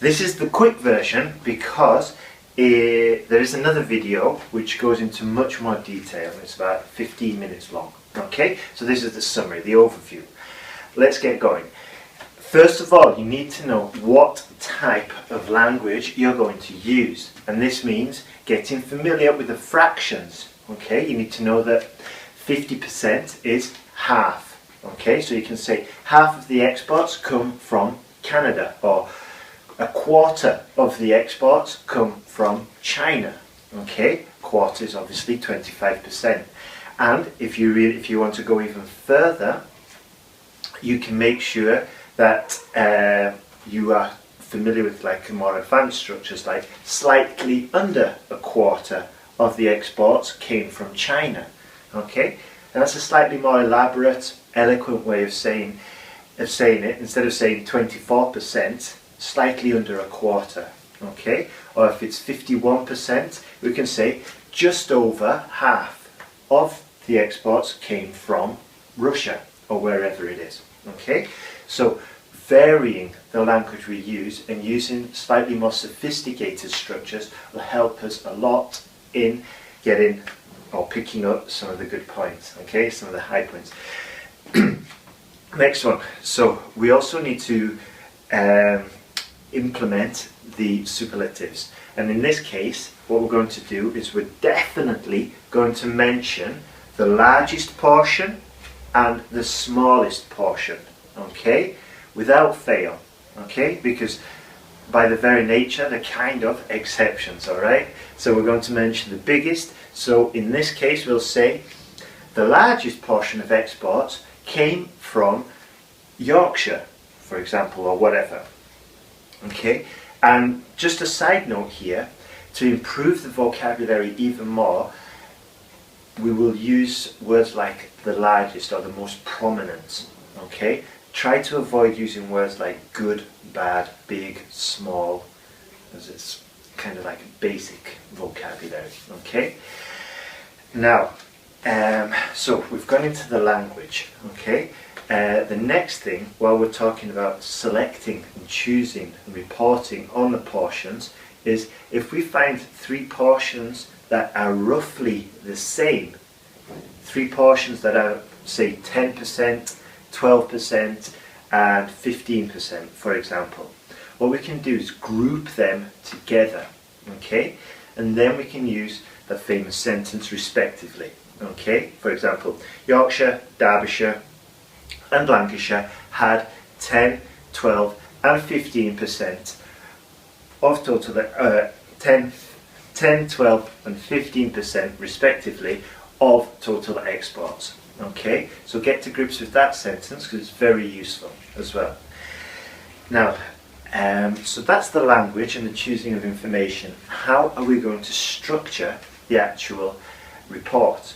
this is the quick version because there is another video which goes into much more detail. It's about 15 minutes long. Okay, so this is the summary, the overview. Let's get going. First of all, you need to know what type of language you're going to use, and this means getting familiar with the fractions. Okay, you need to know that 50% is half. Okay, so you can say half of the exports come from Canada, or a quarter of the exports come from China. Okay, quarter is obviously 25%. And if you want to go even further, you can make sure that you are familiar with like more advanced structures, like slightly under a quarter of the exports came from China. Okay, and that's a slightly more elaborate, eloquent way of saying it. Instead of saying 24%, slightly under a quarter. Okay, or if it's 51%, we can say just over half of the exports came from Russia or wherever it is. Okay, so varying the language we use and using slightly more sophisticated structures will help us a lot in getting or picking up some of the good points. Okay, some of the high points. Next one. So we also need to implement the superlatives, and in this case what we're going to do is we're definitely going to mention the largest portion and the smallest portion, okay, without fail, okay, because by the very nature they're kind of exceptions. Alright, so we're going to mention the biggest. So in this case we'll say the largest portion of exports came from Yorkshire, for example, or whatever. Okay, and just a side note here, to improve the vocabulary even more, we will use words like the largest or the most prominent. Okay, try to avoid using words like good, bad, big, small, as it's kind of like a basic vocabulary. Okay, now so we've gone into the language. Okay, the next thing, while we're talking about selecting and choosing and reporting on the portions, is if we find three portions that are roughly the same, three portions that are, say, 10%, 12% and 15%, for example, what we can do is group them together. Okay, and then we can use the famous sentence respectively. Okay, for example, Yorkshire, Derbyshire and Lancashire had 10, 12 and 15% of total 10, 12 and 15% respectively of total exports. Okay, so get to grips with that sentence because it's very useful as well. Now, so that's the language and the choosing of information. How are we going to structure the actual report?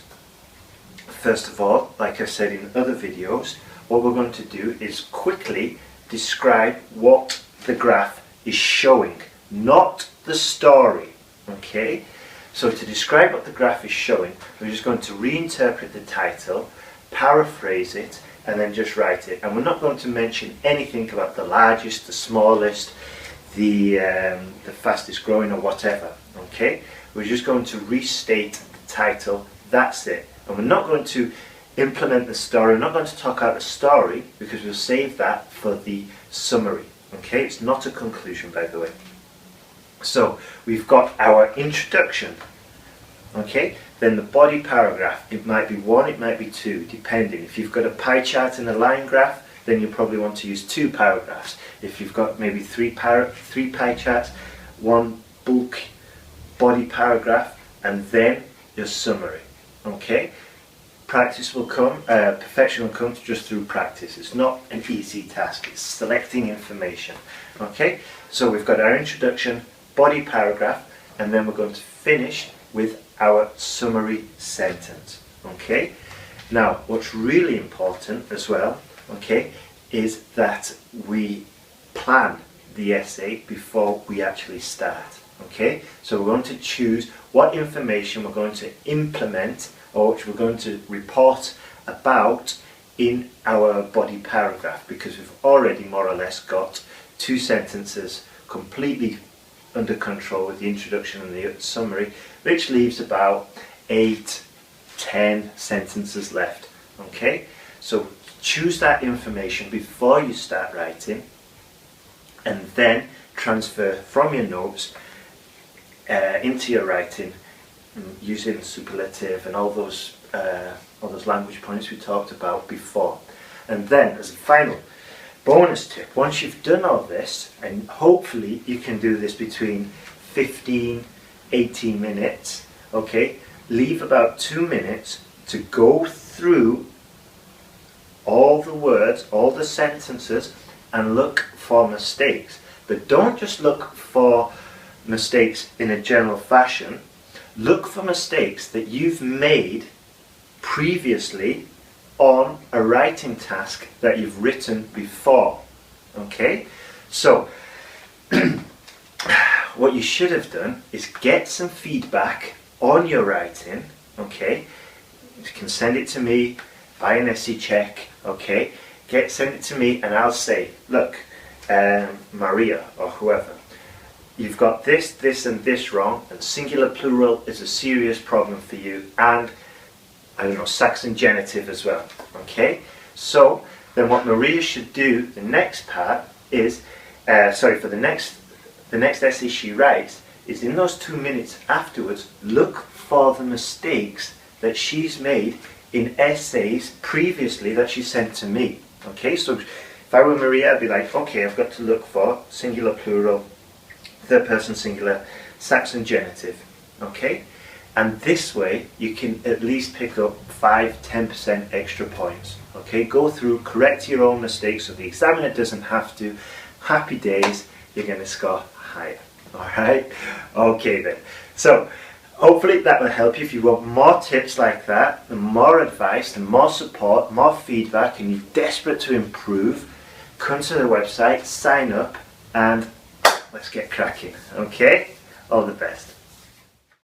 First of all, like I said in other videos, what we're going to do is quickly describe what the graph is showing, not the story. Okay, so to describe what the graph is showing, we're just going to reinterpret the title, paraphrase it, and then just write it. And we're not going to mention anything about the largest, the smallest, the fastest growing or whatever. Okay, we're just going to restate the title. That's it. And we're not going to implement the story. We're not going to talk out the story because we'll save that for the summary. Okay, it's not a conclusion, by the way. So we've got our introduction. Okay, then the body paragraph. It might be one, it might be two, depending. If you've got a pie chart and a line graph, then you probably want to use two paragraphs. If you've got maybe three pie charts, one bulk body paragraph, and then your summary. Okay, practice will come, perfection will come just through practice. It's not an easy task, it's selecting information. Okay, so we've got our introduction, body paragraph, and then we're going to finish with our summary sentence. Okay, now what's really important as well, okay, is that we plan the essay before we actually start. Okay, so we're going to choose what information we're going to implement or which we're going to report about in our body paragraph, because we've already more or less got two sentences completely under control with the introduction and the summary, which leaves about 8-10 sentences left. Okay, so choose that information before you start writing, and then transfer from your notes into your writing using superlative and all those language points we talked about before. And then, as a final bonus tip, once you've done all this, and hopefully you can do this between 15-18 minutes, okay, leave about 2 minutes to go through all the words, all the sentences, and look for mistakes. But don't just look for mistakes in a general fashion. Look for mistakes that you've made previously on a writing task that you've written before. Okay? So, what you should have done is get some feedback on your writing. Okay? You can send it to me by an essay check. Okay? Send it to me and I'll say, look, Maria or whoever, you've got this, this and this wrong, and singular plural is a serious problem for you, and I don't know, Saxon genitive as well. Okay? So then what Maria should do, the next part is, for the next essay she writes, is in those 2 minutes afterwards, look for the mistakes that she's made in essays previously that she sent to me. Okay, so if I were Maria, I'd be like, okay, I've got to look for singular plural, third person singular, Saxon genitive. Okay, and this way you can at least pick up 5-10% extra points. Okay, go through, correct your own mistakes so the examiner doesn't have to. Happy days, you're going to score higher. Alright, okay then. So hopefully that will help you. If you want more tips like that, and more advice, and more support, more feedback, and you're desperate to improve, come to the website, sign up, and let's get cracking. Okay? All the best.